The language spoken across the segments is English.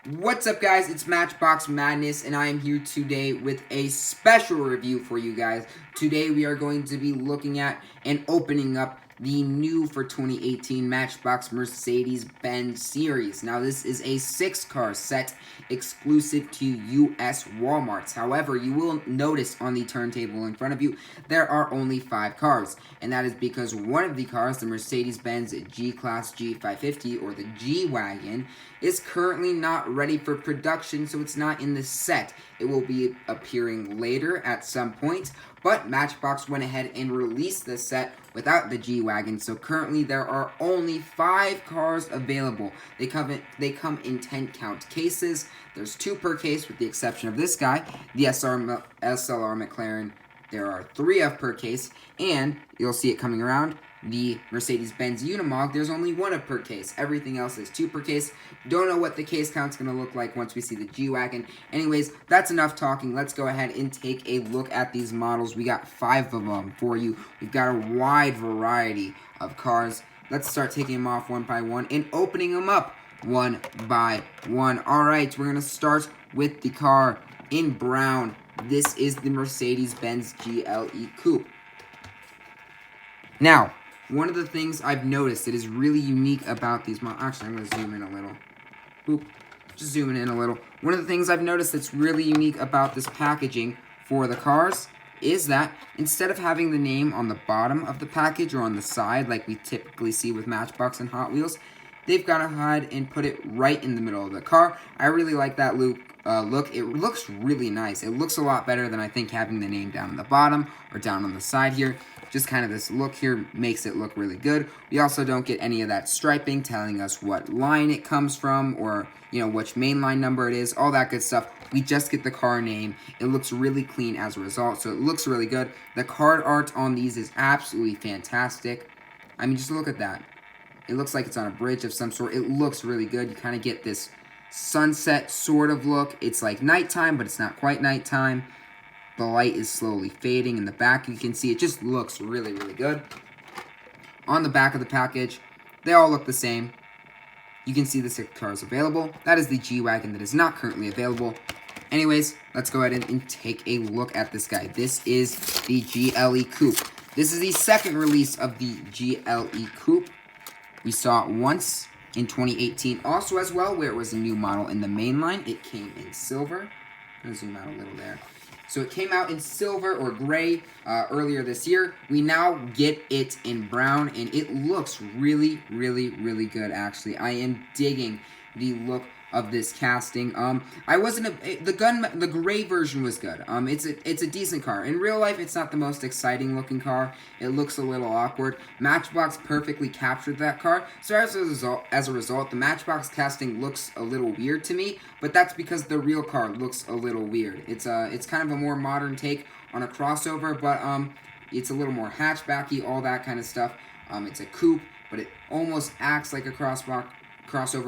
What's up, guys? It's Matchbox Madness, and I am here today with a special review for you guys. Today, we are going to be looking at and opening up the new for 2018 Matchbox Mercedes-Benz series. Now, this is a 6-car set exclusive to U.S. Walmarts. However, you will notice on the turntable in front of you, there are only 5 cars. And that is because one of the cars, the Mercedes-Benz G-Class G550, or the G-Wagon, is currently not ready for production, so it's not in the set. It will be appearing later at some point, but Matchbox went ahead and released the set without the G-Wagon, so currently there are only 5 cars available. They come in 10 count cases. There's 2 per case with the exception of this guy, the SLR McLaren. There are 3 of per case, and you'll see it coming around. The Mercedes-Benz Unimog, there's only 1 of per case. Everything else is 2 per case. Don't know what the case count's going to look like once we see the G-Wagon. Anyways, that's enough talking. Let's go ahead and take a look at these models. We got 5 of them for you. We've got a wide variety of cars. Let's start taking them off one by one and opening them up one by one. Alright, we're going to start with the car in brown. This is the Mercedes-Benz GLE Coupe. Now, one of the things I've noticed that is really unique about these models... Actually, I'm going to zoom in a little. Boop. Just zooming in a little. One of the things I've noticed that's really unique about this packaging for the cars is that instead of having the name on the bottom of the package or on the side like we typically see with Matchbox and Hot Wheels, they've gone ahead and put it right in the middle of the car. I really like that look. It looks really nice. It looks a lot better than I think having the name down on the bottom or down on the side here. Just kind of this look here makes it look really good. We also don't get any of that striping telling us what line it comes from or, which main line number it is, all that good stuff. We just get the car name. It looks really clean as a result, so it looks really good. The card art on these is absolutely fantastic. I mean, just look at that. It looks like it's on a bridge of some sort. It looks really good. You kind of get this sunset sort of look. It's like nighttime, but it's not quite nighttime. The light is slowly fading in the back. You can see it just looks really, really good. On the back of the package, they all look the same. You can see the 6 cars available. That is the G-Wagon that is not currently available. Anyways, let's go ahead and take a look at this guy. This is the GLE Coupe. This is the second release of the GLE Coupe. We saw it once in 2018 also as well, where it was a new model in the main line. It came in silver. I'm going to zoom out a little there. So it came out in silver or gray earlier this year. We now get it in brown, and it looks really, really, really good, actually. I am digging the look of this casting. The gray version was good. It's a decent car. In real life, it's not the most exciting looking car. It looks a little awkward. Matchbox perfectly captured that car. So as a result, the Matchbox casting looks a little weird to me, but that's because the real car looks a little weird. It's kind of a more modern take on a crossover, but it's a little more hatchbacky, all that kind of stuff. It's a coupe, but it almost acts like a crossover.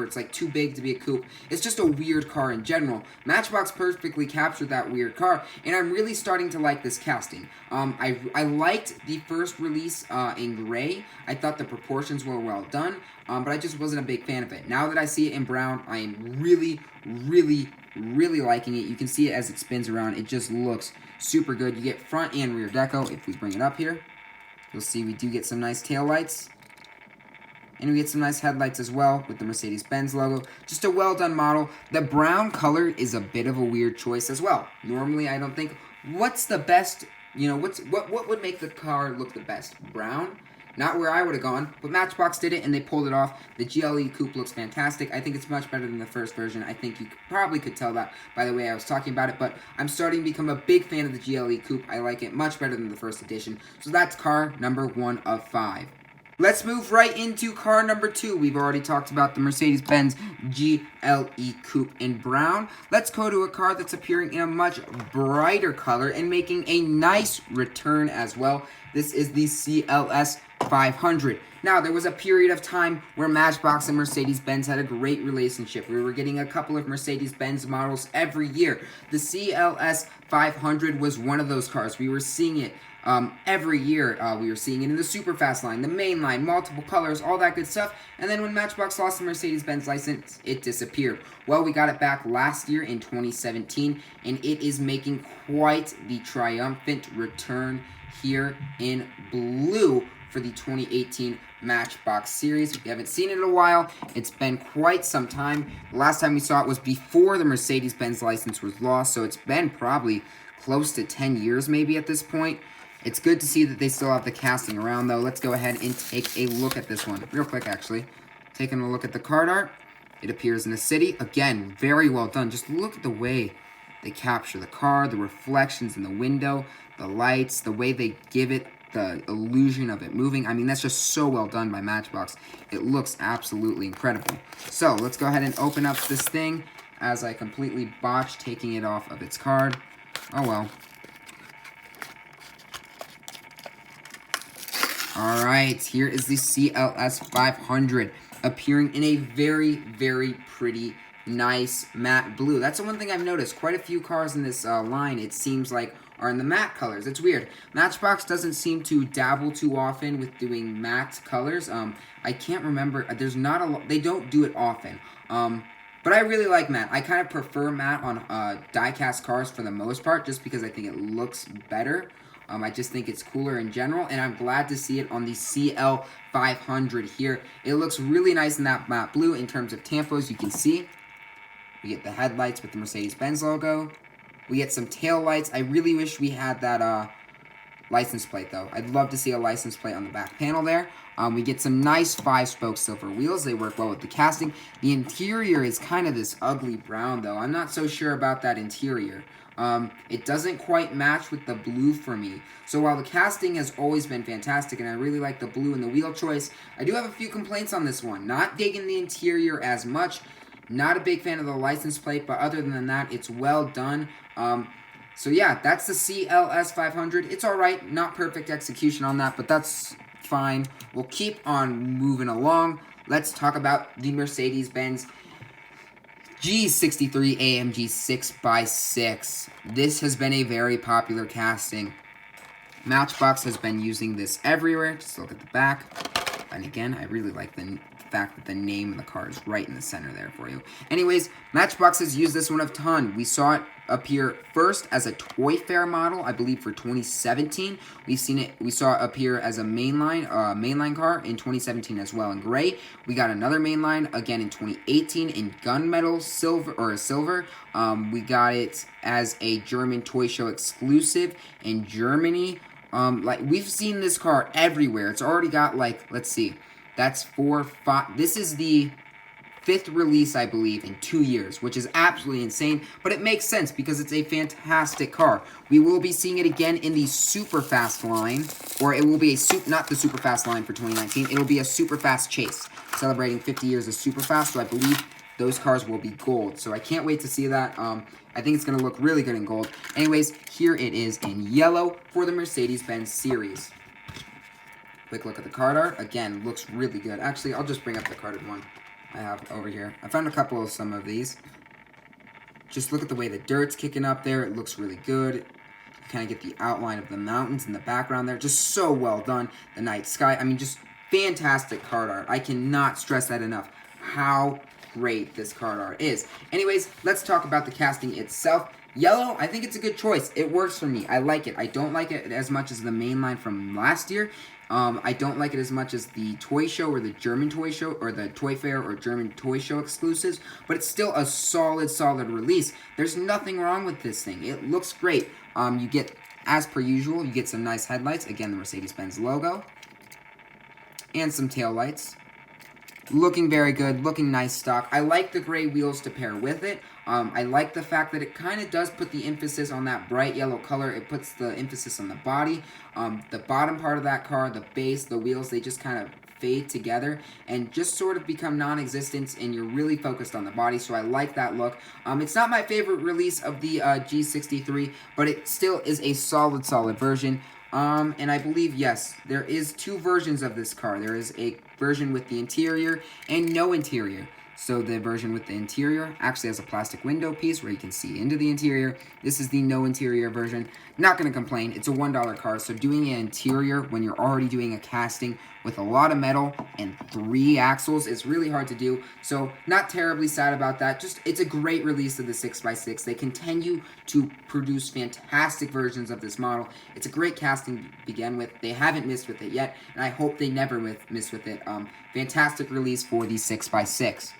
It's like too big to be a coupe. It's just a weird car in general. Matchbox perfectly captured that weird car, and I'm really starting to like this casting. I liked the first release in gray. I thought the proportions were well done, but I just wasn't a big fan of it. Now that I see it in brown, I am really, really, really liking it. You can see it as it spins around. It just looks super good. You get front and rear deco. If we bring it up here, you'll see we do get some nice tail lights. And we get some nice headlights as well with the Mercedes-Benz logo. Just a well-done model. The brown color is a bit of a weird choice as well. Normally, I don't think... What's the best... what would make the car look the best? Brown? Not where I would have gone, but Matchbox did it and they pulled it off. The GLE Coupe looks fantastic. I think it's much better than the first version. I think you probably could tell that by the way I was talking about it, but I'm starting to become a big fan of the GLE Coupe. I like it much better than the first edition. So that's car number 1 of 5. Let's move right into car number 2. We've already talked about the Mercedes-Benz GLE Coupe in brown. Let's go to a car that's appearing in a much brighter color and making a nice return as well. This is the CLS 500. Now, there was a period of time where Matchbox and Mercedes-Benz had a great relationship. We were getting a couple of Mercedes-Benz models every year. The CLS 500 was one of those cars. We were seeing it Every year, we were seeing it in the super fast line, the main line, multiple colors, all that good stuff. And then when Matchbox lost the Mercedes-Benz license, it disappeared. Well, we got it back last year in 2017, and it is making quite the triumphant return here in blue for the 2018 Matchbox series. If you haven't seen it in a while, it's been quite some time. The last time we saw it was before the Mercedes-Benz license was lost, so it's been probably close to 10 years maybe at this point. It's good to see that they still have the casting around, though. Let's go ahead and take a look at this one real quick, actually. Taking a look at the card art. It appears in a city. Again, very well done. Just look at the way they capture the car, the reflections in the window, the lights, the way they give it the illusion of it moving. I mean, that's just so well done by Matchbox. It looks absolutely incredible. So, let's go ahead and open up this thing as I completely botched taking it off of its card. Oh, well. Alright, here is the CLS 500 appearing in a very, very pretty, nice matte blue. That's the one thing I've noticed. Quite a few cars in this line, it seems like, are in the matte colors. It's weird. Matchbox doesn't seem to dabble too often with doing matte colors. I can't remember. There's not a lot. They don't do it often. But I really like matte. I kind of prefer matte on die-cast cars for the most part, just because I think it looks better. I just think it's cooler in general, and I'm glad to see it on the CL 500 here. It looks really nice in that matte blue in terms of tampos. You can see we get the headlights with the Mercedes-Benz logo. We get some tail lights. I really wish we had that license plate, though. I'd love to see a license plate on the back panel there. We get some nice 5-spoke silver wheels. They work well with the casting. The interior is kind of this ugly brown, though. I'm not so sure about that interior. It doesn't quite match with the blue for me. So while the casting has always been fantastic, and I really like the blue and the wheel choice, I do have a few complaints on this one. Not digging the interior as much. Not a big fan of the license plate, but other than that, it's well done. So yeah, that's the CLS 500. It's alright, not perfect execution on that, but that's fine. We'll keep on moving along. Let's talk about the Mercedes-Benz G63 AMG 6x6. This has been a very popular casting. Matchbox has been using this everywhere. Just look at the back. And again, I really like the fact that the name of the car is right in the center there for you. Anyways, Matchbox has used this one a ton. We saw it appear first as a Toy Fair model, I believe for 2017. We saw it appear as a mainline car in 2017 as well in gray. We got another mainline again in 2018 in gunmetal silver. We got it as a German toy show exclusive in Germany. Like we've seen this car everywhere. It's already got like, let's see. That's 4, 5. This is the 5th release, I believe, in 2 years, which is absolutely insane, but it makes sense because it's a fantastic car. We will be seeing it again in the super fast line, or it will be not the super fast line for 2019. It'll be a super fast chase, celebrating 50 years of super fast. So I believe those cars will be gold. So I can't wait to see that. I think it's going to look really good in gold. Anyways, here it is in yellow for the Mercedes-Benz series. Quick look at the card art. Again, looks really good. Actually, I'll just bring up the carded one I have over here. I found a couple of some of these. Just look at the way the dirt's kicking up there. It looks really good. You kind of get the outline of the mountains in the background there. Just so well done. The night sky. I mean, just fantastic card art. I cannot stress that enough. How great this card art is. Anyways, let's talk about the casting itself. Yellow, I think it's a good choice. It works for me. I like it. I don't like it as much as the main line from last year. I don't like it as much as the toy show or the German toy show or the Toy Fair or German toy show exclusives, but it's still a solid release. There's nothing wrong with this thing. It looks great. You get, as per usual, you get some nice headlights. Again, the Mercedes-Benz logo. And some tail lights. Looking very good, looking nice stock. I like the gray wheels to pair with it. I like the fact that it kind of does put the emphasis on that bright yellow color. It puts the emphasis on the body. The bottom part of that car, the base, the wheels, they just kind of fade together and just sort of become non-existent, and you're really focused on the body, so I like that look. It's not my favorite release of the G63, but it still is a solid version. And I believe, yes, there is 2 versions of this car. There is a version with the interior and no interior. So the version with the interior actually has a plastic window piece where you can see into the interior. This is the no interior version. Not going to complain. It's a $1 car, so doing an interior when you're already doing a casting with a lot of metal and 3 axles is really hard to do. So not terribly sad about that. Just it's a great release of the 6x6. They continue to produce fantastic versions of this model. It's a great casting to begin with. They haven't missed with it yet, and I hope they never miss with it. Fantastic release for the 6x6.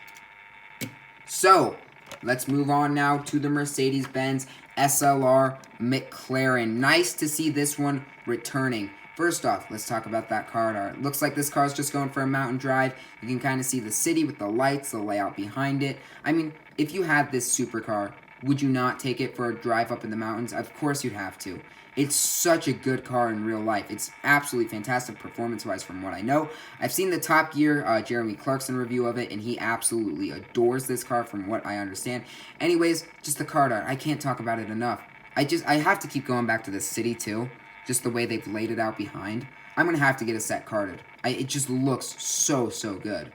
So, let's move on now to the Mercedes-Benz SLR McLaren. Nice to see this one returning. First off, let's talk about that car art. Looks like this car is just going for a mountain drive. You can kind of see the city with the lights, the layout behind it. I mean, if you had this supercar, would you not take it for a drive up in the mountains? Of course you'd have to. It's such a good car in real life. It's absolutely fantastic performance-wise from what I know. I've seen the Top Gear Jeremy Clarkson review of it, and he absolutely adores this car from what I understand. Anyways, just the car art. I can't talk about it enough. I have to keep going back to the city, too. Just the way they've laid it out behind. I'm going to have to get a set carded. It just looks so, so good.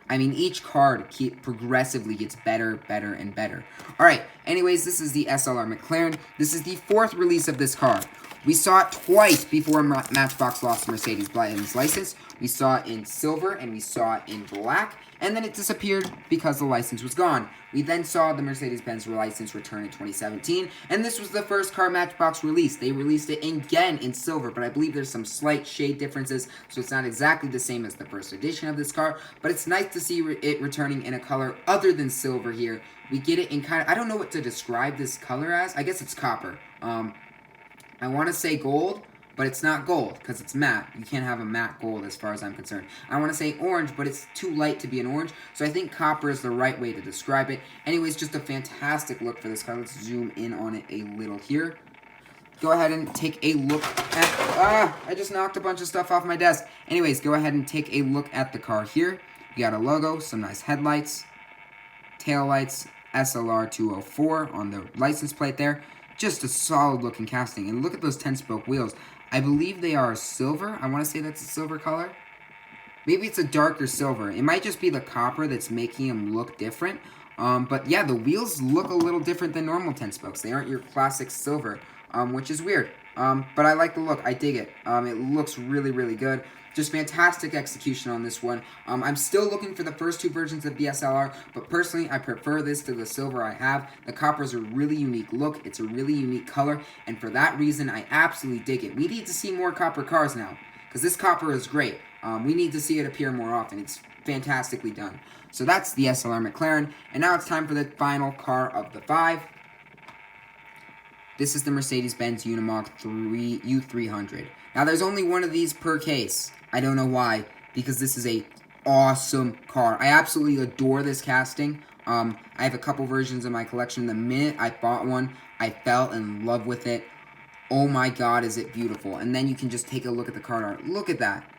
I mean, each card progressively gets better, better, and better. Alright, anyways, this is the SLR McLaren. This is the 4th release of this car. We saw it twice before Matchbox lost Mercedes-Benz license. We saw it in silver, and we saw it in black, and then it disappeared because the license was gone. We then saw the Mercedes-Benz license return in 2017, and this was the first car Matchbox released. They released it again in silver, but I believe there's some slight shade differences, so it's not exactly the same as the first edition of this car, but it's nice to see it returning in a color other than silver here. We get it in kind of, I don't know what to describe this color as. I guess it's copper. I want to say gold, but it's not gold because it's matte. You can't have a matte gold as far as I'm concerned. I want to say orange, but it's too light to be an orange, so I think copper is the right way to describe it. Anyways, just a fantastic look for this car. Let's zoom in on it a little here. Go ahead and take a look at... I just knocked a bunch of stuff off my desk. Anyways, go ahead and take a look at the car here. You got a logo, some nice headlights, taillights, SLR 204 on the license plate there. Just a solid looking casting. And look at those 10-spoke wheels. I believe they are silver. I want to say that's a silver color. Maybe it's a darker silver. It might just be the copper that's making them look different. But yeah, the wheels look a little different than normal 10-spokes. They aren't your classic silver, which is weird. But I like the look. I dig it. It looks really, really good. Just fantastic execution on this one. I'm still looking for the first 2 versions of the SLR, but personally, I prefer this to the silver I have. The copper is a really unique look. It's a really unique color, and for that reason, I absolutely dig it. We need to see more copper cars now, because this copper is great. We need to see it appear more often. It's fantastically done. So that's the SLR McLaren, and now it's time for the final car of the 5. This is the Mercedes-Benz Unimog U300. Now, there's only one of these per case. I don't know why, because this is a awesome car. I absolutely adore this casting. I have a couple versions in my collection. The minute I bought one, I fell in love with it. Oh my god, is it beautiful. And then you can just take a look at the car art. Look at that.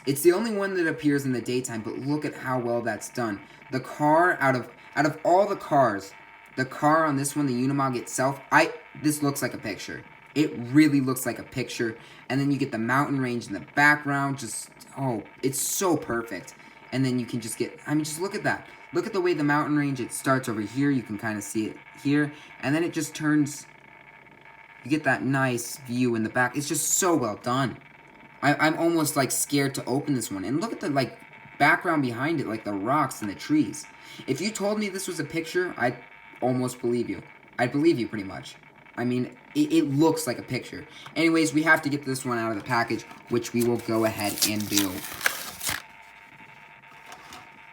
It's the only one that appears in the daytime, but look at how well that's done. The car, out of all the cars, the car on this one, the Unimog itself, this looks like a picture. It really looks like a picture. And then you get the mountain range in the background. Just, oh, it's so perfect. And then you can just get, I mean, just look at that. Look at the way the mountain range, it starts over here. You can kind of see it here. And then it just turns, you get that nice view in the back. It's just so well done. I'm almost, like, scared to open this one. And look at the, like, background behind it, like the rocks and the trees. If you told me this was a picture, I'd almost believe you. I'd believe you pretty much. I mean, it looks like a picture. Anyways, we have to get this one out of the package, which we will go ahead and do.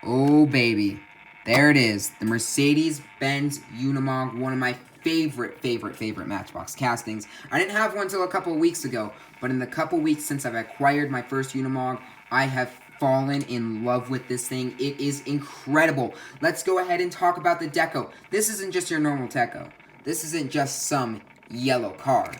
Oh, baby. There it is. The Mercedes-Benz Unimog, one of my favorite Matchbox castings. I didn't have one until a couple weeks ago, but in the couple weeks since I've acquired my first Unimog, I have fallen in love with this thing. It is incredible. Let's go ahead and talk about the deco. This isn't just your normal deco. This isn't just some yellow car.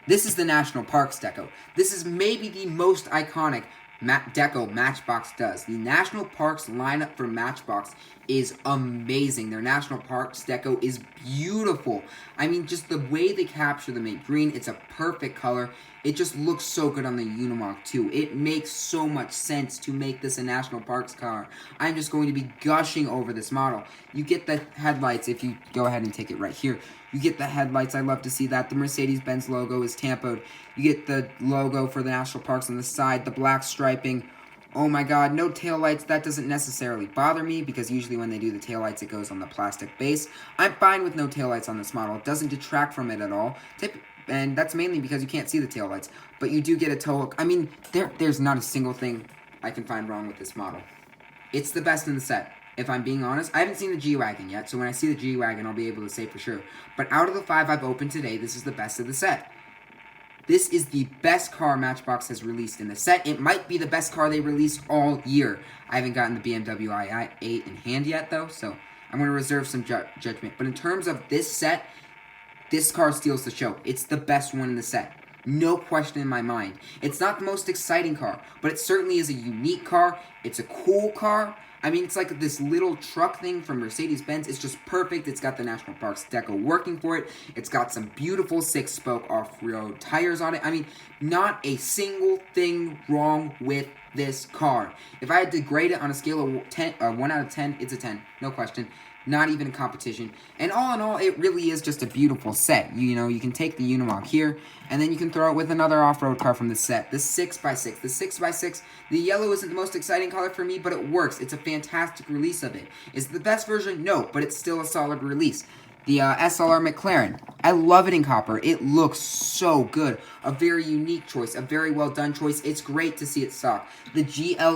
This is the National Parks deco. This is maybe the most iconic deco Matchbox does. The National Parks lineup for Matchbox is amazing. Their National Parks deco is beautiful. I mean, just the way they capture the mint green, it's a perfect color. It just looks so good on the Unimog too. It makes so much sense to make this a National Parks car. I'm just going to be gushing over this model. You get the headlights, if you go ahead and take it right here. You get the headlights, I love to see that. The Mercedes-Benz logo is tampoed. You get the logo for the National Parks on the side, the black striping. Oh my god, no taillights. That doesn't necessarily bother me because usually when they do the taillights, it goes on the plastic base. I'm fine with no taillights on this model. It doesn't detract from it at all. And that's mainly because you can't see the taillights. But you do get a tow hook. I mean, there's not a single thing I can find wrong with this model. It's the best in the set, if I'm being honest. I haven't seen the G-Wagon yet, so when I see the G-Wagon, I'll be able to say for sure. But out of the 5 I've opened today, this is the best of the set. This is the best car Matchbox has released in the set. It might be the best car they released all year. I haven't gotten the BMW i8 in hand yet, though, so I'm going to reserve some judgment. But in terms of this set, this car steals the show. It's the best one in the set. No question in my mind. It's not the most exciting car, but it certainly is a unique car. It's a cool car. I mean, it's like this little truck thing from Mercedes-Benz. It's just perfect. It's got the National Parks deco working for it. It's got some beautiful 6-spoke off-road tires on it. I mean, not a single thing wrong with this car. If I had to grade it on a scale of 1 out of 10, it's a 10. No question. Not even a competition. And all in all, it really is just a beautiful set. You know, you can take the Unimog here, and then you can throw it with another off-road car from the set. The 6x6. The 6x6, the yellow isn't the most exciting color for me, but it works. It's a fantastic release of it. Is it the best version? No, but it's still a solid release. The SLR McLaren. I love it in copper. It looks so good. A very unique choice. A very well done choice. It's great to see it stock. The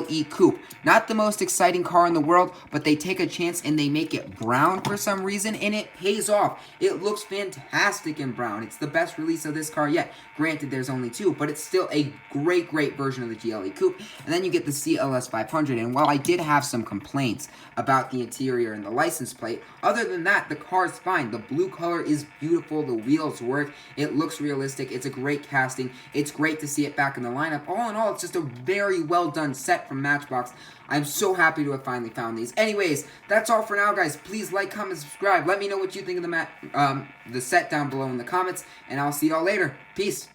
E Coupe. Not the most exciting car in the world, but they take a chance and they make it brown for some reason, and it pays off. It looks fantastic in brown. It's the best release of this car yet. Granted, there's only 2, but it's still a great version of the E Coupe. And then you get the CLS 500, and while I did have some complaints about the interior and the license plate, other than that, the car is fine. The blue color is beautiful. The wheels work. It looks realistic. It's a great casting. It's great to see it back in the lineup. All in all, it's just a very well done set from Matchbox. I'm so happy to have finally found these. Anyways, that's all for now, guys. Please like, comment, subscribe. Let me know what you think of the set down below in the comments, and I'll see y'all later. Peace.